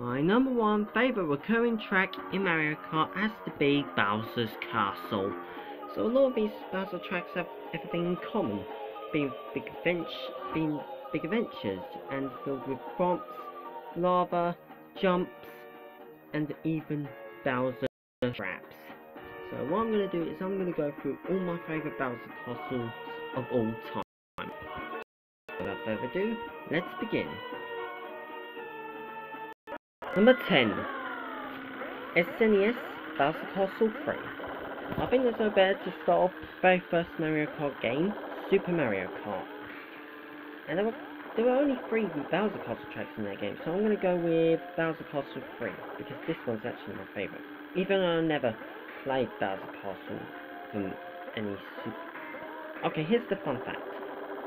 My number one favourite recurring track in Mario Kart has to be Bowser's Castle. So a lot of these Bowser tracks have everything in common, being big adventures and filled with prompts, lava, jumps, and even Bowser traps. So what I'm going to do is I'm going to go through all my favourite Bowser castles of all time. Without further ado, let's begin. Number 10. SNES Bowser Castle 3. I think there's no better to start off the very first Mario Kart game, Super Mario Kart. And there were only 3 Bowser Castle tracks in that game, so I'm going to go with Bowser Castle 3, because this one's actually my favourite. Even though I never played Bowser Castle from any Super... Okay, here's the fun fact.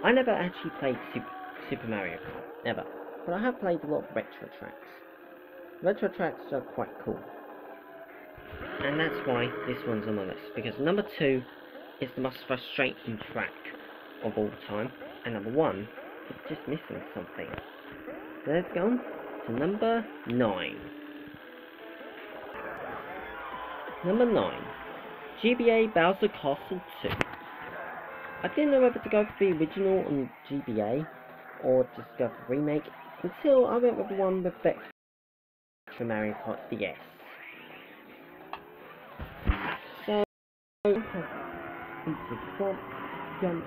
I never actually played Super Mario Kart, never. But I have played a lot of retro tracks. Retro tracks are quite cool. And that's why this one's on the list, because number 2 is the most frustrating track of all time, and number 1 is just missing something. So let's go on to number 9. Number 9. GBA Bowser Castle 2. I didn't know whether to go for the original on GBA, or just go for the remake, until I went with the one with Vector for Mario Kart DS. So, into front, jump,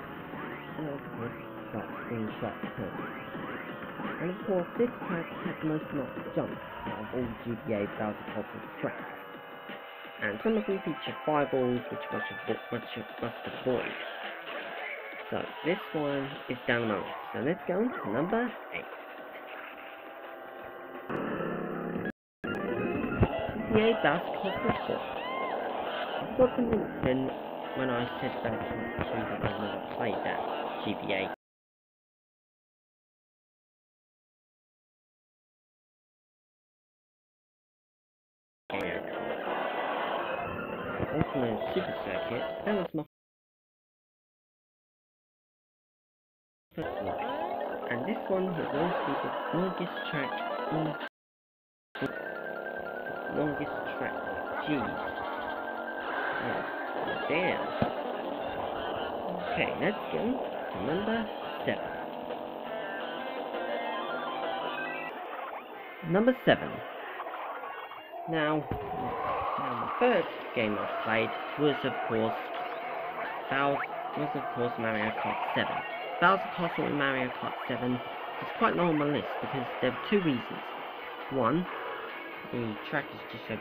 and of course, start doing sharp turns. And of course, this track has the most marked jumps out of all GBA Bowser Castle tracks. And some of them feature fireballs, which you must avoid. So, this one is down the list. So let's go on to number 8. GBA Bowser Castle 4. I forgot to mention when I said Bowser Castle 2 that I never played that GBA. Also known as Super Circuit, that was my first one. And this one was also the longest track in longest track. Jeez. Oh, damn. Okay, let's go to number 7. Number 7. Now the first game I played was of course Mario Kart 7. Bowser Castle in Mario Kart 7 is quite low on my list because there are 2 reasons. One, the track is just so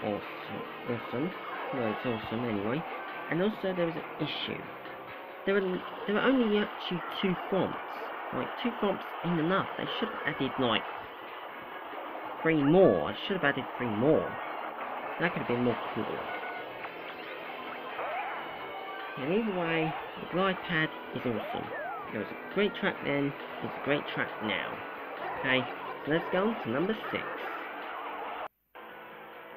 awesome. Well, it's awesome anyway. And also there was an issue. There were only actually 2 prompts. Like 2 prompts ain't enough. They should have added like 3 more. I should have added 3 more. That could have been more cool. And either way, the glide pad is awesome. It was a great track then, it's a great track now. Okay, so let's go on to number 6.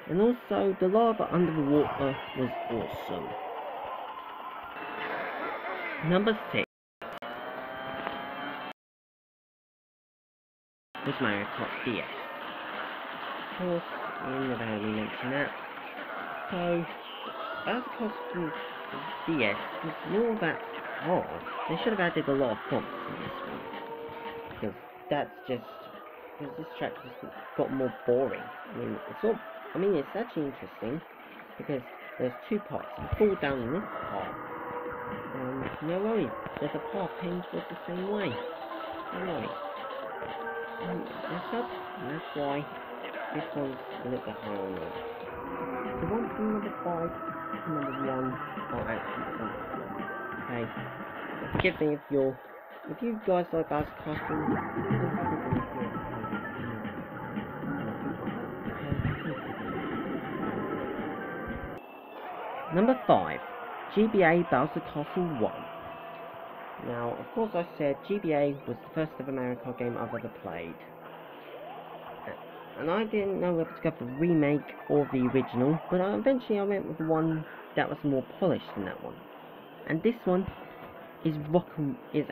And also, the lava under the water was awesome. Number 6 was Mario Kart DS. Of course, we never had me mention that. So, Bowser Castle DS was more that hard. They should have added a lot of prompts in this one. Because this track just got more boring. I mean, it's actually interesting because there's 2 parts. You fall down in this part. No worries, there's a part ends the same way. No worries. That's why this one's a little bit higher on the list. The one from number 5 and number 1 are actually something. Okay, forgive me if you guys like Bowser Castle. Number 5, GBA Bowser Castle 1. Now, of course I said GBA was the first ever Mario Kart game I've ever played. And I didn't know whether to go for the remake or the original, but eventually I went with the one that was more polished than that one. And this one is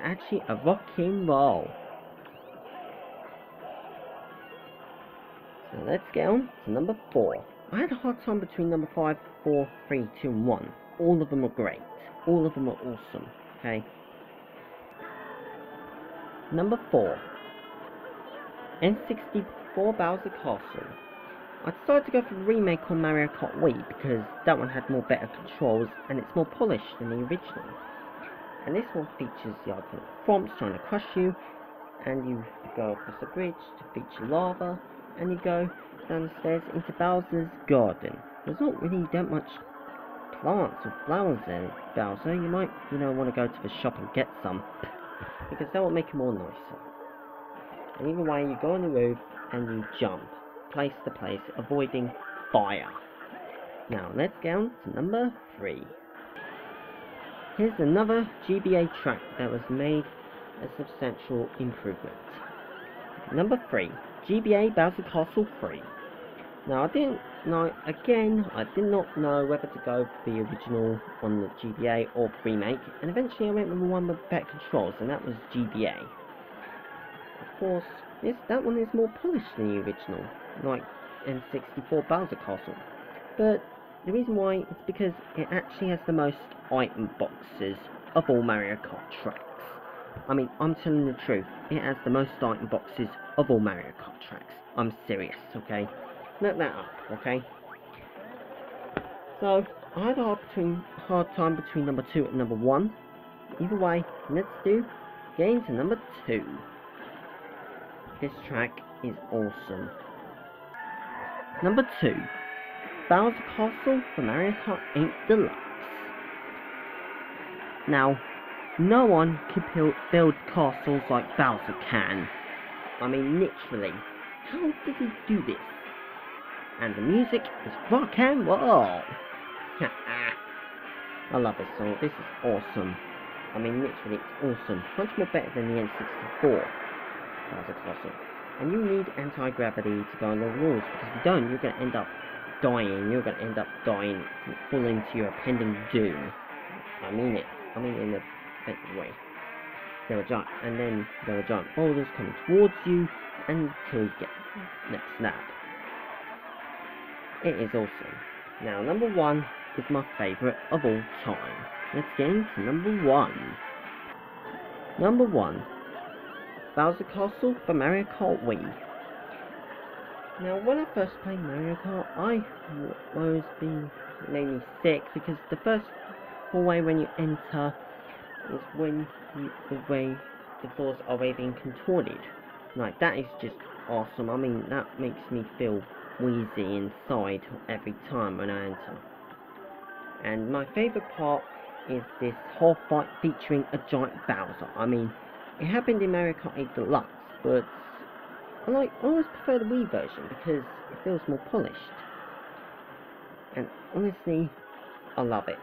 actually a rock and roll. So let's get on to number 4. I had a hard time between number 5, 4, 3, 2, and 1. All of them are great. All of them are awesome. Okay. Number 4. N64 Bowser Castle. I decided to go for the remake on Mario Kart Wii because that one had more better controls and it's more polished than the original. And this one features the iconic Thwomps trying to crush you, and you go across the bridge to feature lava, and you go down the stairs into Bowser's garden. There's not really that much plants or flowers in Bowser. You might, want to go to the shop and get some, because that will make it more nicer. And either way, you go on the roof and you jump place to place, avoiding fire. Now let's get on to number 3. Here's another GBA track that was made a substantial improvement. Number 3, GBA Bowser Castle 3. Now I did not know whether to go for the original on the GBA or remake, and eventually I went with the one with better controls, and that was GBA. Of course, that one is more polished than the original, like N64 Bowser Castle. But the reason why is because it actually has the most item boxes of all Mario Kart tracks. I mean, I'm telling the truth, it has the most item boxes of all Mario Kart tracks. I'm serious, okay? Look that up, okay? So, I had a hard time between number 2 and number 1. Either way, let's get into number 2. This track is awesome. Number 2, Bowser Castle for Mario Kart 8 Deluxe. Now, no one can build castles like Bowser can. I mean, literally. How does he do this? And the music is rock and roll. I love this song. This is awesome. I mean, literally, it's awesome. Much more better than the N64 Bowser Castle. And you need anti-gravity to go on the walls, because if you don't, you're going to end up dying. You're going to end up dying, fall into your impending doom. I mean it. I mean it in a better way. There are giant boulders coming towards you until you get next snap. It is awesome. Now, number 1 is my favourite of all time. Let's get into number 1. Number 1, Bowser Castle for Mario Kart Wii. Now, when I first played Mario Kart, it made me sick, because the first hallway when you enter is when the floors are being contorted. Like, that is just awesome. I mean, that makes me feel wheezy inside every time when I enter. And my favourite part is this whole fight featuring a giant Bowser. I mean, it happened in Mario Kart 8 Deluxe, but I always prefer the Wii version because it feels more polished. And honestly, I love it.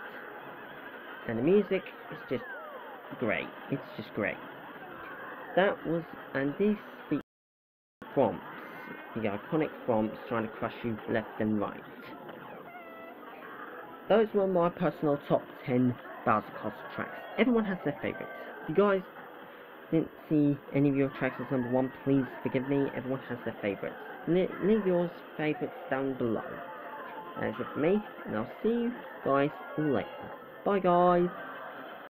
And the music is just great. It's just great. And this features Thwomps, the iconic Thwomps trying to crush you left and right. Those were my personal top 10 Bowser Castle tracks. Everyone has their favourites. If you guys didn't see any of your tracks as number 1, please forgive me. Everyone has their favourites. Leave your favourites down below. That is it for me, and I'll see you guys all later. Bye guys!